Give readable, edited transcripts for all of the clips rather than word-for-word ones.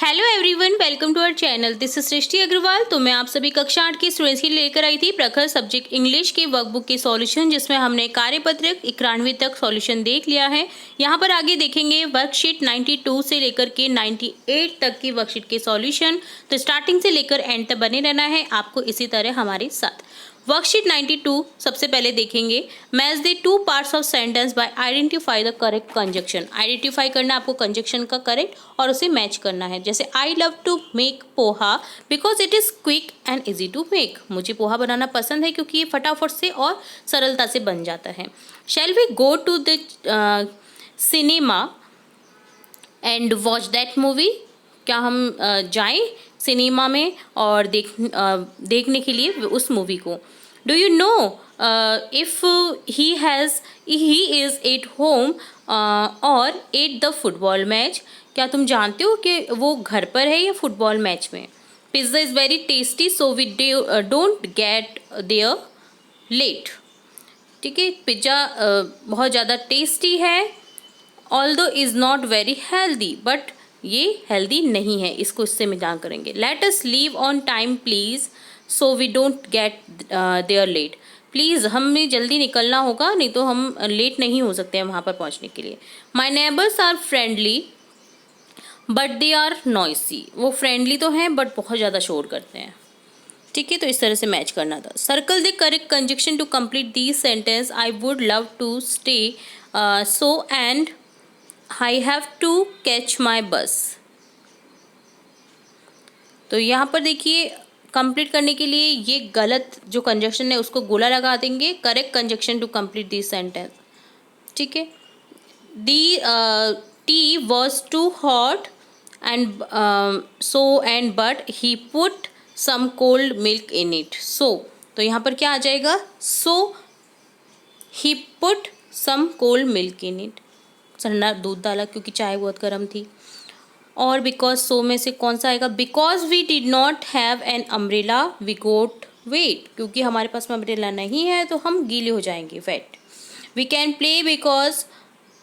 Hello everyone, welcome to our channel. This is Srishti Agarwal. तो मैं आप सभी कक्षा 8 की स्टूडेंट्स के लिए लेकर आई थी प्रखर सब्जेक्ट इंग्लिश के वर्कबुक के सॉल्यूशन, जिसमें हमने कार्यपत्रक 91वीं तक सॉल्यूशन देख लिया है। यहाँ पर आगे देखेंगे वर्कशीट 92 से लेकर के 98 तक की वर्कशीट के सॉल्यूशन। तो स्टार्टिंग से लेकर एंड तक बने रहना है आपको इसी तरह हमारे साथ। वर्कशीट 92 सबसे पहले देखेंगे, match the two parts of sentence by identify the correct conjunction. Identify करना आपको कंजक्शन का करेक्ट और उसे मैच करना है। जैसे I love to make poha because it is quick and easy to make. मुझे पोहा बनाना पसंद है क्योंकि ये फटाफट से और सरलता से बन जाता है। Shall we go to the cinema and watch that movie. क्या हम जाएं सिनेमा में और देखने के लिए उस मूवी को। Do you know if he is at home और एट द फुटबॉल मैच। क्या तुम जानते हो कि वो घर पर है या फुटबॉल मैच में। Pizza is very tasty so we don't get there late. ठीक है, पिज़्ज़ा बहुत ज़्यादा टेस्टी है, although is not very healthy, but ये हेल्दी नहीं है। इसको इससे मिलान करेंगे। Let us leave on time please so we don't get there late. Please हमें जल्दी निकलना होगा, नहीं तो हम लेट नहीं हो सकते हैं वहाँ पर पहुँचने के लिए। My neighbours are friendly but they are noisy. वो फ्रेंडली तो हैं बट बहुत ज़्यादा शोर करते हैं। ठीक है, तो इस तरह से मैच करना था। Circle the correct conjunction to complete the sentence. I would love to stay so and I have to catch my bus. तो यहाँ पर देखिए, कंप्लीट करने के लिए ये गलत जो कंजक्शन है उसको गोला लगा देंगे। Correct conjunction to complete this sentence. ठीक है, the tea was too hot and so and but he put some cold milk in it. So तो यहाँ पर क्या आ जाएगा, so he put some cold milk in it. ठंडा दूध डाला क्योंकि चाय बहुत गर्म थी। और बिकॉज सो में से कौन सा आएगा, because we did not have an umbrella we got wet. क्योंकि हमारे पास में अम्ब्रेला नहीं है तो हम गीले हो जाएंगे, wet. We can play because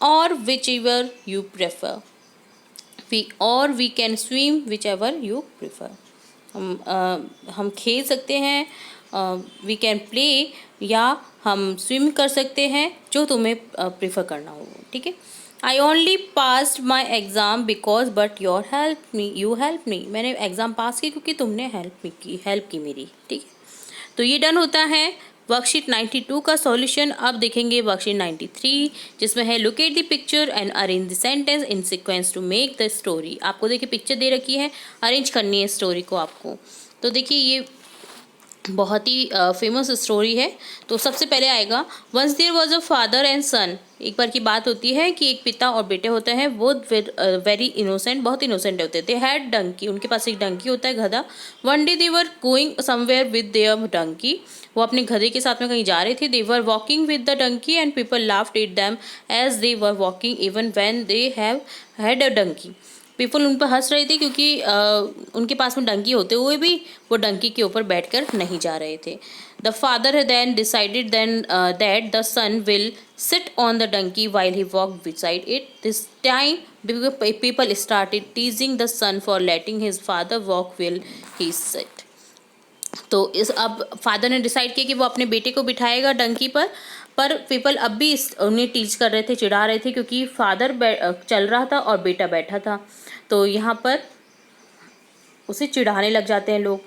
और विच एवर यू प्रेफर। और we can swim whichever you prefer. हम खेल सकते हैं, वी कैन प्ले, या हम स्विम कर सकते हैं, जो तुम्हें प्रेफर करना हो। ठीक है, I only passed my exam because but your help me, you help me. मैंने एग्ज़ाम पास की क्योंकि तुमने हेल्प की मेरी। ठीक है, तो ये डन होता है वर्कशीट 92 का सॉल्यूशन। अब देखेंगे वर्कशीट 93, जिसमें है look at the picture and arrange the sentence in sequence to make the story. आपको देखिए पिक्चर दे रखी है, अरेंज करनी है स्टोरी को आपको। तो देखिए ये बहुत ही फेमस स्टोरी है। तो सबसे पहले आएगा, once there was a father and son. एक बार की बात होती है कि एक पिता और बेटे होते हैं, वो वेरी इनोसेंट, बहुत इनोसेंट होते थे। हैड डंकी, उनके पास एक डंकी होता है, गधा। One day they were going somewhere with their donkey. वो अपने गधे के साथ में कहीं जा रहे थे। They were walking with the donkey and people laughed at them as they were walking even when they have had a donkey. People उन पर हंस रहे थे क्योंकि उनके पास में डंकी होते हुए भी वो डंकी के ऊपर बैठकर नहीं जा रहे थे। The father then decided then that the son will sit on the donkey while he walk beside it. This time people started teasing the son for letting his father walk will he sit. तो इस अब father ने decide किया कि वो अपने बेटे को बिठाएगा डंकी पर पीपल अब भी उन्हें टीच कर रहे थे, चिढ़ा रहे थे, क्योंकि फादर चल रहा था और बेटा बैठा था। तो यहाँ पर उसे चिढ़ाने लग जाते हैं लोग।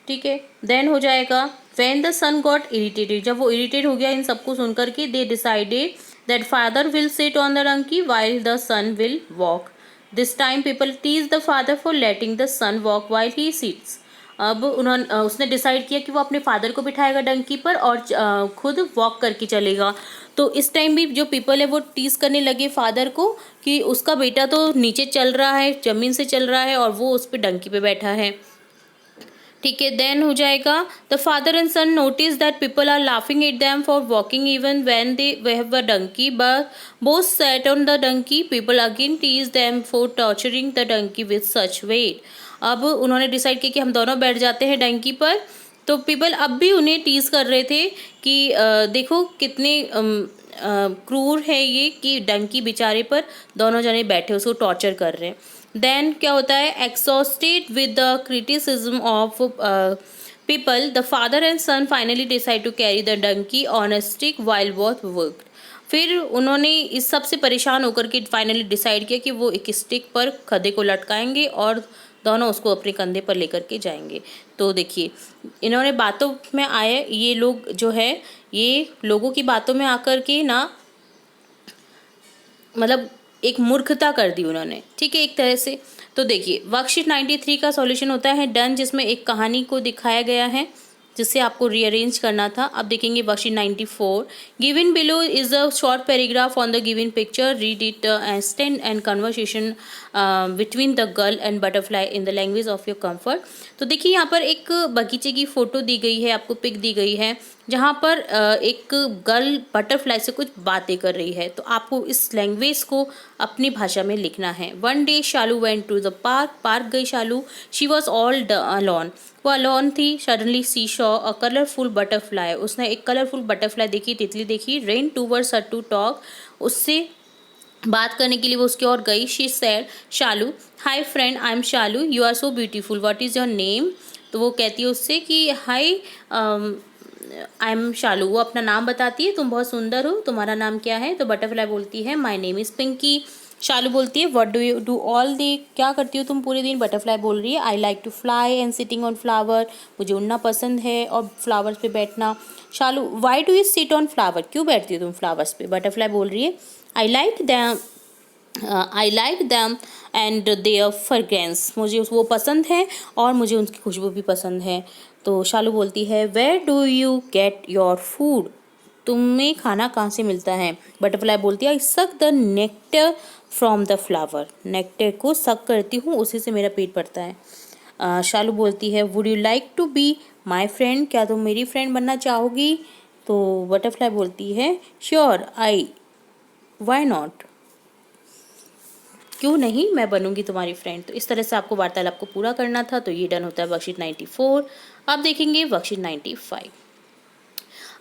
ठीक है, देन हो जाएगा when the son got irritated. जब वो इरिटेट हो गया इन सबको सुनकर के, they decided that father will sit on the donkey while the son will walk. This time people tease the father for letting the son walk while he sits. अब उसने डिसाइड किया कि वो अपने फादर को बिठाएगा डंकी पर और खुद वॉक करके चलेगा। तो इस टाइम भी जो पीपल है वो टीज करने लगे फादर को कि उसका बेटा तो नीचे चल रहा है, ज़मीन से चल रहा है, और वो उस पर डंकी पे बैठा है। ठीक है, देन हो जाएगा the father and son notice that people are laughing at them for walking even when they have a donkey but both sat on the donkey. People again tease them for torturing the donkey with such weight. अब उन्होंने decide किया कि हम दोनों बैठ जाते हैं डंकी पर। तो पीपल अब भी उन्हें टीज कर रहे थे कि देखो कितने क्रूर है ये कि डंकी बेचारे पर दोनों जने बैठे उसको टॉर्चर कर रहे हैं। देन क्या होता है, exhausted with the criticism of people the father and son finally decide to carry the donkey on a stick while both work. फिर उन्होंने इस सब से परेशान होकर के फाइनली डिसाइड किया कि वो एक स्टिक पर गधे को लटकाएंगे और दोनों उसको अपने कंधे पर लेकर के जाएंगे। तो देखिए, इन्होंने बातों में आए, ये लोग जो है ये लोगों की बातों में आकर के ना मतलब एक मूर्खता कर दी उन्होंने, ठीक है, एक तरह से। तो देखिए वर्कशीट 93 का सॉल्यूशन होता है डन, जिसमें एक कहानी को दिखाया गया है जिससे आपको रीअरेंज करना था। अब देखेंगे worksheet 94। Given below is a short paragraph on the given picture, read it stand and conversation between the girl and butterfly in the language of your comfort. तो देखिए यहाँ पर एक बगीचे की फ़ोटो दी गई है, आपको पिक दी गई है, जहाँ पर एक गर्ल बटरफ्लाई से कुछ बातें कर रही है। तो आपको इस लैंग्वेज को अपनी भाषा में लिखना है। One day Shalu went to the park, park गई Shalu, she was all alone, वो अलोन थी। Suddenly she saw a colourful butterfly, उसने एक कलरफुल बटरफ्लाई देखी, तितली देखी। Ran towards her to talk, उससे बात करने के लिए वो उसकी ओर गई। She said Shalu, hi friend I am Shalu, you are so beautiful, what is your name. तो वो कहती है उससे कि हाय आई एम शालू, वो अपना नाम बताती है, तुम बहुत सुंदर हो, तुम्हारा नाम क्या है। तो बटरफ्लाई बोलती है माय नेम इज़ पिंकी। शालू बोलती है what do you do all day, क्या करती हो तुम पूरे दिन। बटरफ्लाई बोल रही है I like to fly and sitting on flower, मुझे उड़ना पसंद है और फ्लावर्स पे बैठना। Shalu why do you sit on flower, क्यों बैठती हो तुम फ्लावर्स पे। बटरफ्लाई बोल रही है I like them and their fragrance, मुझे वो पसंद है और मुझे उनकी खुशबू भी पसंद है। तो शालू बोलती है where do you get your food, तुम्हें खाना कहाँ से मिलता है। बटरफ्लाई बोलती है आई suck the nectar from the flower, nectar को सक करती हूँ, उसी से मेरा पेट भरता है। शालू बोलती है would you like to be my friend, क्या तुम मेरी फ्रेंड बनना चाहोगी। तो बटरफ्लाई बोलती है श्योर आई वाई नॉट, क्यों नहीं, मैं बनूंगी तुम्हारी फ्रेंड। तो इस तरह से आपको वार्तालाप को पूरा करना था। तो ये डन होता है वर्कशीट 94। अब देखेंगे worksheet 95।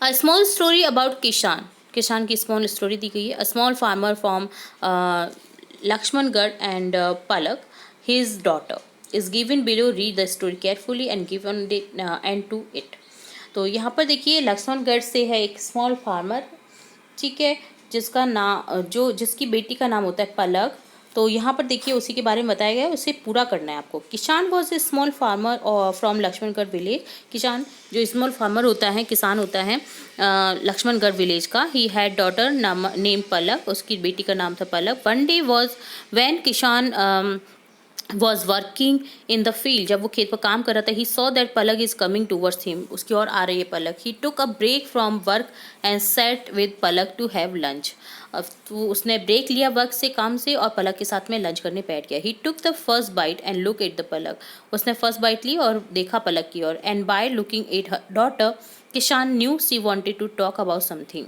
A small story about किसान, किसान की स्मॉल स्टोरी दी गई है। A small farmer from Lakshmangarh and Palak his daughter is given below, read the story carefully and given and to it. तो यहाँ पर देखिए लक्ष्मणगढ़ से है एक स्मॉल फार्मर, ठीक है, जिसका नाम जिसकी बेटी का नाम होता है पलक। तो यहाँ पर देखिए उसी के बारे में बताया गया है, उसे पूरा करना है आपको। किसान वॉज ए स्मॉल फार्मर और फ्रॉम लक्ष्मणगढ़ विलेज, किसान जो स्मॉल फार्मर होता है, किसान होता है लक्ष्मणगढ़ विलेज का। He had daughter name Palak, उसकी बेटी का नाम था Palak. One day was when kisan was working in the field, जब वो खेत पर काम कर रहा था, he saw that Palak is coming towards him, उसकी ओर आ रही है Palak. He took a break from work and sat with Palak to have lunch, अब तो उसने ब्रेक लिया वर्क से, काम से, और पलक के साथ में लंच करने बैठ गया। He took the first bite and look at the Palak, उसने फर्स्ट बाइट ली और देखा पलक की ओर। And by looking at her daughter kisan knew she wanted to talk about something,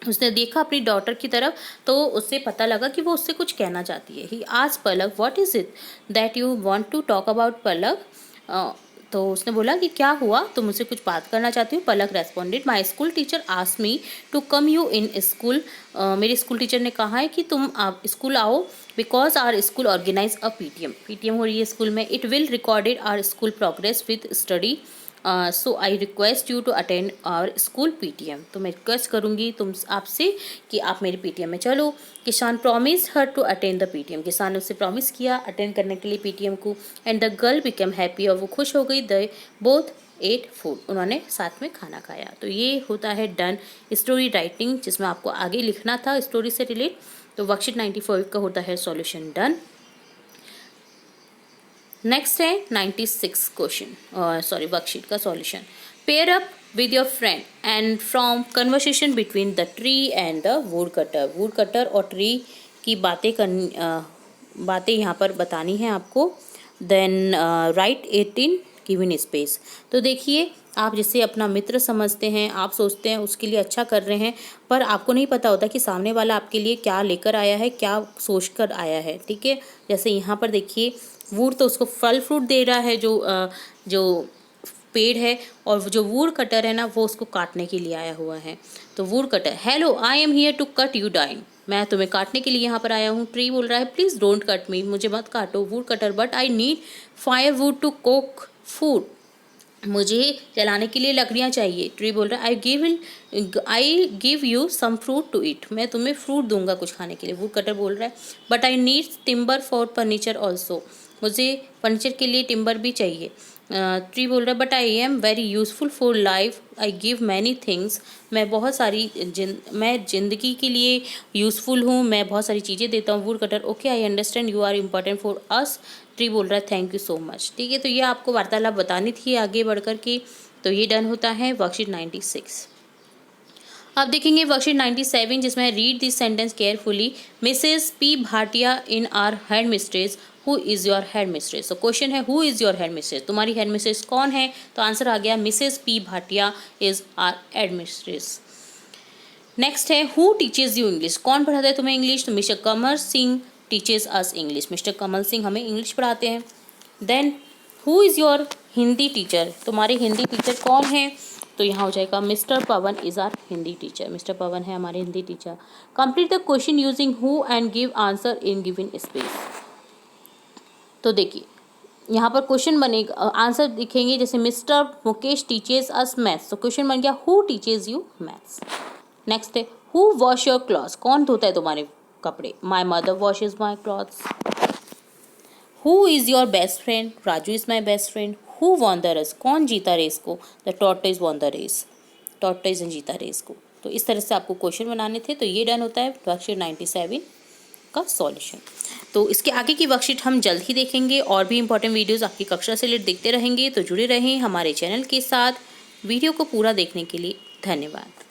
उसने देखा अपनी डॉटर की तरफ तो उससे पता लगा कि वो उससे कुछ कहना चाहती है। ही आज Palak what is it that you want to talk about Palak, तो उसने बोला कि क्या हुआ, तुम मुझसे कुछ बात करना चाहती हो। Palak responded my school teacher asked me to come you in school, मेरे स्कूल टीचर ने कहा है कि तुम आप स्कूल आओ, because our school organise a PTM हो रही है स्कूल में। It will recorded our school progress with study, so I request you to attend our school PTM, तो मैं रिक्वेस्ट करूँगी तुम आपसे कि आप मेरे पीटीएम में चलो। किसान promise her to attend the PTM, किसान ने उससे प्रॉमिस किया अटेंड करने के लिए पीटीएम को। And the girl become happy, और वो खुश हो गई। द बोथ एट फूड, उन्होंने साथ में खाना खाया। तो ये होता है डन स्टोरी राइटिंग, जिसमें आपको आगे लिखना था स्टोरी से रिलेट। तो वर्कशीट 94 का होता है सॉल्यूशन डन। नेक्स्ट है 96 क्वेश्चन, सॉरी वर्कशीट का solution. Pair up with your friend and from conversation between the tree and the wood cutter, wood cutter और ट्री की बातें यहाँ पर बतानी है आपको। Then write it in given space. तो देखिए आप जिसे अपना मित्र समझते हैं, आप सोचते हैं उसके लिए अच्छा कर रहे हैं, पर आपको नहीं पता होता कि सामने वाला आपके लिए क्या लेकर आया है, क्या सोच कर आया है, ठीक है। जैसे यहाँ पर देखिए वुड तो उसको फल फ्रूट दे रहा है, जो पेड़ है, और जो वुड कटर है ना वो उसको काटने के लिए आया हुआ है। तो wood cutter hello I am here to cut you down, मैं तुम्हें काटने के लिए यहाँ पर आया हूँ। ट्री बोल रहा है प्लीज़ डोंट कट मी, मुझे मत काटो। Wood cutter but I need firewood to cook food, मुझे जलाने के लिए लकड़ियाँ चाहिए। ट्री बोल रहा है I give you some fruit to eat, मैं तुम्हें फ्रूट दूंगा कुछ खाने के लिए। वुड कटर बोल रहा है but I need timber for furniture also, मुझे फर्नीचर के लिए टिम्बर भी चाहिए। ट्री बोल रहा है but I am very useful for life, I give many things, मैं बहुत सारी मैं ज़िंदगी के लिए यूज़फुल हूँ, मैं बहुत सारी चीज़ें देता हूँ। Wood cutter okay I understand you are important for us. Tree बोल रहा है थैंक यू सो मच। ठीक है, तो ये आपको वार्तालाप बतानी थी आगे बढ़कर के, तो ये डन होता है वर्कशीट 96। अब देखेंगे वर्कशीट 97 जिसमें read this sentence carefully. Mrs P Bhatia in our head mistress, who is your head mistress. तो क्वेश्चन है who is your head mistress, तुम्हारी हेड मिस्ट्रेस कौन है? तो आंसर आ गया Mrs P Bhatia is our head mistress. Next है who teaches you English, कौन पढ़ाता है तुम्हें इंग्लिश? तो Mr Kamar Singh teaches us English, Mr Kamal Singh हमें इंग्लिश पढ़ाते हैं। Then who is your Hindi teacher, तुम्हारे हिंदी टीचर कौन है? तो यहाँ हो जाएगा mister Pawan is our Hindi teacher, mister Pawan है हमारे Hindi teacher. Complete the question using who and give answer in given space. तो देखिए यहाँ पर क्वेश्चन बनेगा, आंसर दिखेंगे जैसे mister Mukesh teaches us maths, तो क्वेश्चन बन गया who teaches you maths. Next है हु वॉश योर क्लॉथ्स, कौन धोता है तुम्हारे कपड़े? माई mother washes my clothes. Who is your best friend? Raju is my best friend. Who won the race, कौन जीता रेस को? The tortoise won the race, tortoise ने जीता रेस को। तो इस तरह से आपको क्वेश्चन बनाने थे, तो ये डन होता है वर्कशीट 97 का सॉल्यूशन। तो इसके आगे की वर्कशीट हम जल्द ही देखेंगे, और भी इंपॉर्टेंट वीडियोस आपकी कक्षा से रिलेटेड देखते रहेंगे, तो जुड़े रहें हमारे चैनल के साथ। वीडियो को पूरा देखने के लिए धन्यवाद।